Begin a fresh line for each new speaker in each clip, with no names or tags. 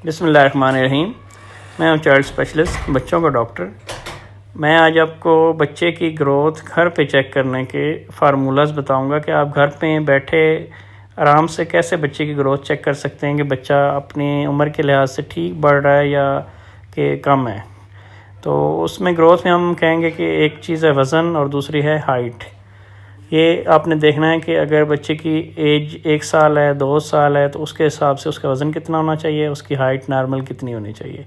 بسم اللہ الرحمن الرحیم۔ میں ہوں چائلڈ اسپیشلسٹ، بچوں کا ڈاکٹر۔ میں آج آپ کو بچے کی گروتھ گھر پہ چیک کرنے کے فارمولاز بتاؤں گا کہ آپ گھر پہ بیٹھے آرام سے کیسے بچے کی گروتھ چیک کر سکتے ہیں کہ بچہ اپنی عمر کے لحاظ سے ٹھیک بڑھ رہا ہے یا کہ کم ہے۔ تو اس میں گروتھ میں ہم کہیں گے کہ ایک چیز ہے وزن اور دوسری ہے ہائٹ۔ یہ آپ نے دیکھنا ہے کہ اگر بچے کی ایج 1 سال ہے 2 سال ہے تو اس کے حساب سے اس کا وزن کتنا ہونا چاہیے، اس کی ہائٹ نارمل کتنی ہونی چاہیے،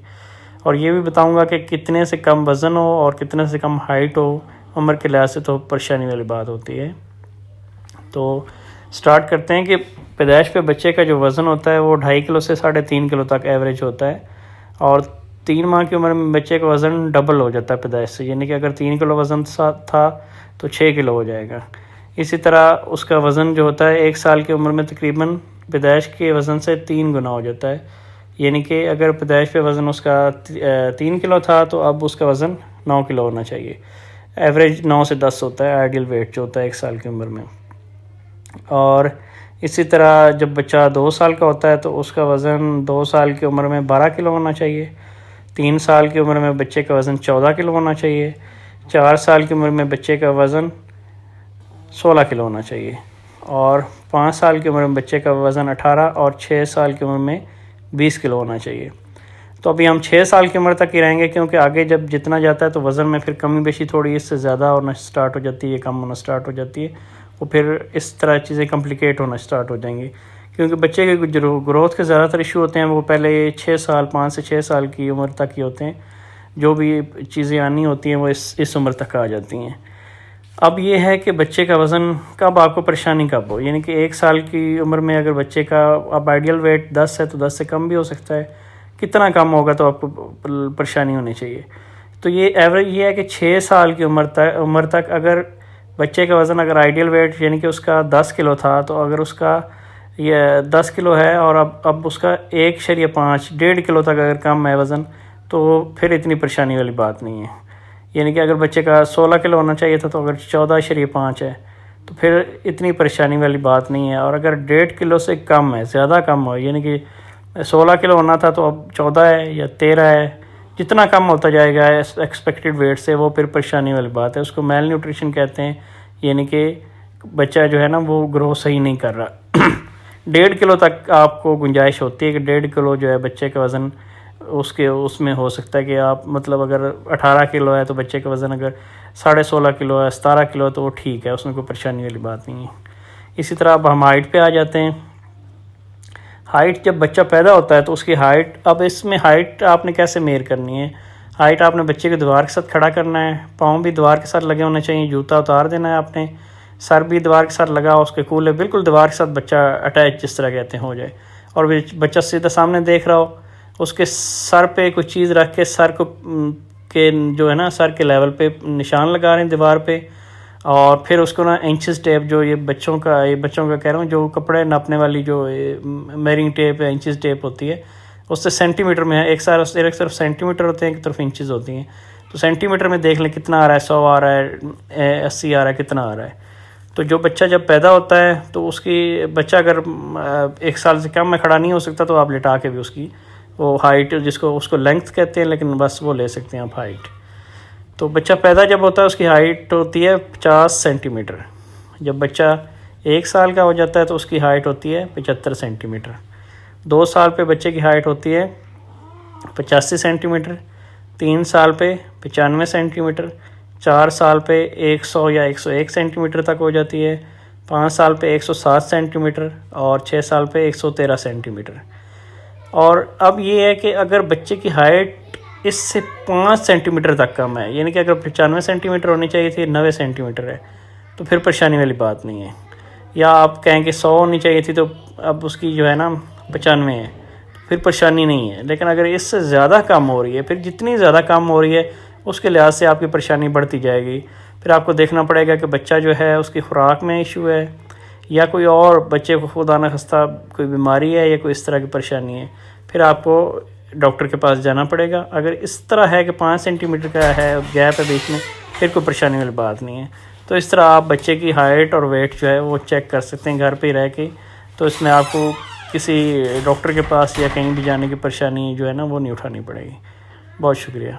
اور یہ بھی بتاؤں گا کہ کتنے سے کم وزن ہو اور کتنے سے کم ہائٹ ہو عمر کے لحاظ سے تو پریشانی والی بات ہوتی ہے۔ تو سٹارٹ کرتے ہیں کہ پیدائش پہ بچے کا جو وزن ہوتا ہے وہ 2.5 کلو سے 3.5 کلو تک ایوریج ہوتا ہے، اور 3 ماہ کی عمر میں بچے کا وزن ڈبل ہو جاتا ہے پیدائش سے، یعنی کہ اگر 3 کلو وزن تھا تو 6 کلو ہو جائے گا۔ اسی طرح اس کا وزن جو ہوتا ہے 1 سال کی عمر میں تقریباً پیدائش کے وزن سے 3 گنا ہو جاتا ہے، یعنی کہ اگر پیدائش پہ وزن اس کا 3 کلو تھا تو اب اس کا وزن 9 کلو ہونا چاہیے۔ ایوریج 9 سے 10 ہوتا ہے آئیڈیل ویٹ جو ہوتا ہے 1 سال کی عمر میں۔ اور اسی طرح جب بچہ 2 سال کا ہوتا ہے تو اس کا وزن 2 سال کی عمر میں 12 کلو ہونا چاہیے، 3 سال کی عمر میں بچے کا وزن 14 کلو ہونا چاہیے، 4 سال کی عمر میں بچے کا وزن 16 کلو ہونا چاہیے، اور 5 سال کی عمر میں بچے کا وزن 18 اور 6 سال کی عمر میں 20 کلو ہونا چاہیے۔ تو ابھی ہم 6 سال کی عمر تک ہی رہیں گے، کیونکہ آگے جب جتنا جاتا ہے تو وزن میں پھر کمی بیشی تھوڑی اس سے زیادہ ہونا سٹارٹ ہو جاتی ہے، کم ہونا سٹارٹ ہو جاتی ہے، وہ پھر اس طرح چیزیں کمپلیکیٹ ہونا سٹارٹ ہو جائیں گی، کیونکہ بچے کے جو گروتھ کے زیادہ تر ایشو ہوتے ہیں وہ پہلے 6 سال 5 سے 6 سال کی عمر تک ہی ہوتے ہیں، جو بھی چیزیں آنی ہوتی ہیں وہ اس عمر تک آ جاتی ہیں۔ اب یہ ہے کہ بچے کا وزن کب آپ کو پریشانی کب ہو، یعنی کہ 1 سال کی عمر میں اگر بچے کا اب آئیڈیل ویٹ 10 ہے تو 10 سے کم بھی ہو سکتا ہے، کتنا کم ہوگا تو آپ کو پریشانی ہونی چاہیے۔ تو یہ ایوریج یہ ہے کہ 6 سال کی عمر تک اگر بچے کا وزن اگر آئیڈیل ویٹ یعنی کہ اس کا 10 کلو تھا تو اگر اس کا یہ 10 کلو ہے اور اب اس کا 1.5 1.5 کلو تک اگر کم ہے وزن تو پھر اتنی پریشانی والی بات نہیں ہے، یعنی کہ اگر بچے کا 16 کلو ہونا چاہیے تھا تو اگر 14.5 ہے تو پھر اتنی پریشانی والی بات نہیں ہے، اور اگر 1.5 کلو سے کم ہے، زیادہ کم ہو، یعنی کہ 16 کلو ہونا تھا تو اب 14 ہے یا 13 ہے، جتنا کم ہوتا جائے گا ایکسپیکٹڈ ویٹ سے وہ پھر پریشانی والی بات ہے، اس کو میل نیوٹریشن کہتے ہیں، یعنی کہ بچہ جو ہے نا وہ گرو صحیح نہیں کر رہا۔ 1.5 کلو تک آپ کو گنجائش ہوتی ہے کہ 1.5 کلو جو ہے بچے کا وزن اس میں ہو سکتا ہے کہ آپ مطلب اگر 18 کلو ہے تو بچے کا وزن اگر 16.5 کلو ہے 17 کلو ہے تو وہ ٹھیک ہے، اس میں کوئی پریشانی والی بات نہیں ہے۔ اسی طرح اب ہم ہائٹ پہ آ جاتے ہیں۔ ہائٹ جب بچہ پیدا ہوتا ہے تو اس کی ہائٹ، اب اس میں ہائٹ آپ نے کیسے میئر کرنی ہے؟ ہائٹ آپ نے بچے کو دیوار کے ساتھ کھڑا کرنا ہے، پاؤں بھی دیوار کے ساتھ لگے ہونے چاہیے، جوتا اتار دینا ہے آپ نے، سر بھی دیوار کے ساتھ لگا، اس کے کولے بالکل دیوار کے ساتھ بچہ اٹیچ جس طرح کہتے ہیں ہو جائے، اور بچہ سیدھا سامنے دیکھ رہا ہو، اس کے سر پہ کوئی چیز رکھ کے سر کو کے جو ہے نا سر کے لیول پہ نشان لگا رہے ہیں دیوار پہ، اور پھر اس کو نا انچز ٹیپ جو یہ بچوں کا کہہ رہا ہوں جو کپڑے ناپنے والی جو میئرنگ ٹیپ ہے انچز ٹیپ ہوتی ہے، اس سے سینٹی میٹر میں ہے، ایک طرف سینٹی میٹر ہوتے ہیں ایک طرف انچز ہوتی ہیں، تو سینٹی میٹر میں دیکھ لیں کتنا آ رہا ہے، 100 آ رہا ہے 80 آ رہا ہے، کتنا آ رہا ہے۔ تو جو بچہ جب پیدا ہوتا ہے تو اس کی بچہ اگر 1 سال سے کم میں کھڑا نہیں ہو سکتا تو آپ لٹا کے بھی اس کی وہ ہائٹ اس کو لینگتھ کہتے ہیں، لیکن بس وہ لے سکتے ہیں آپ ہائٹ۔ تو بچہ پیدا جب ہوتا ہے اس کی ہائٹ ہوتی ہے 50 سینٹی میٹر، جب بچہ 1 سال کا ہو جاتا ہے تو اس کی ہائٹ ہوتی ہے 75 سینٹی میٹر، 2 سال پہ بچے کی ہائٹ ہوتی ہے 85 سینٹی میٹر، 3 سال پہ 95 سینٹی میٹر، 4 سال پہ 100 یا 101 سینٹی میٹر تک ہو جاتی ہے، 5 سال پہ 107 سینٹی میٹر، اور 6 سال پہ 113 سینٹی میٹر۔ اور اب یہ ہے کہ اگر بچے کی ہائٹ اس سے 5 سینٹی میٹر تک کم ہے، یعنی کہ اگر 95 سینٹی میٹر ہونی چاہیے تھی 90 سینٹی میٹر ہے تو پھر پریشانی والی بات نہیں ہے، یا آپ کہیں کہ 100 ہونی چاہیے تھی تو اب اس کی جو ہے نا 95 ہے، پھر پریشانی نہیں ہے۔ لیکن اگر اس سے زیادہ کم ہو رہی ہے، پھر جتنی زیادہ کم ہو رہی ہے اس کے لحاظ سے آپ کی پریشانی بڑھتی جائے گی، پھر آپ کو دیکھنا پڑے گا کہ بچہ جو ہے اس کی خوراک میں ایشو ہے یا کوئی اور بچے کو خدا نہ خواستہ کوئی بیماری ہے یا کوئی اس طرح کی پریشانی ہے، پھر آپ کو ڈاکٹر کے پاس جانا پڑے گا۔ اگر اس طرح ہے کہ 5 سینٹی میٹر کا ہے گیپ ہے بیچ میں، پھر کوئی پریشانی والی بات نہیں ہے۔ تو اس طرح آپ بچے کی ہائٹ اور ویٹ جو ہے وہ چیک کر سکتے ہیں گھر پہ ہی رہ کے، تو اس میں آپ کو کسی ڈاکٹر کے پاس یا کہیں بھی جانے کی پریشانی جو ہے نا وہ نہیں اٹھانی پڑے گی. بہت شکریہ.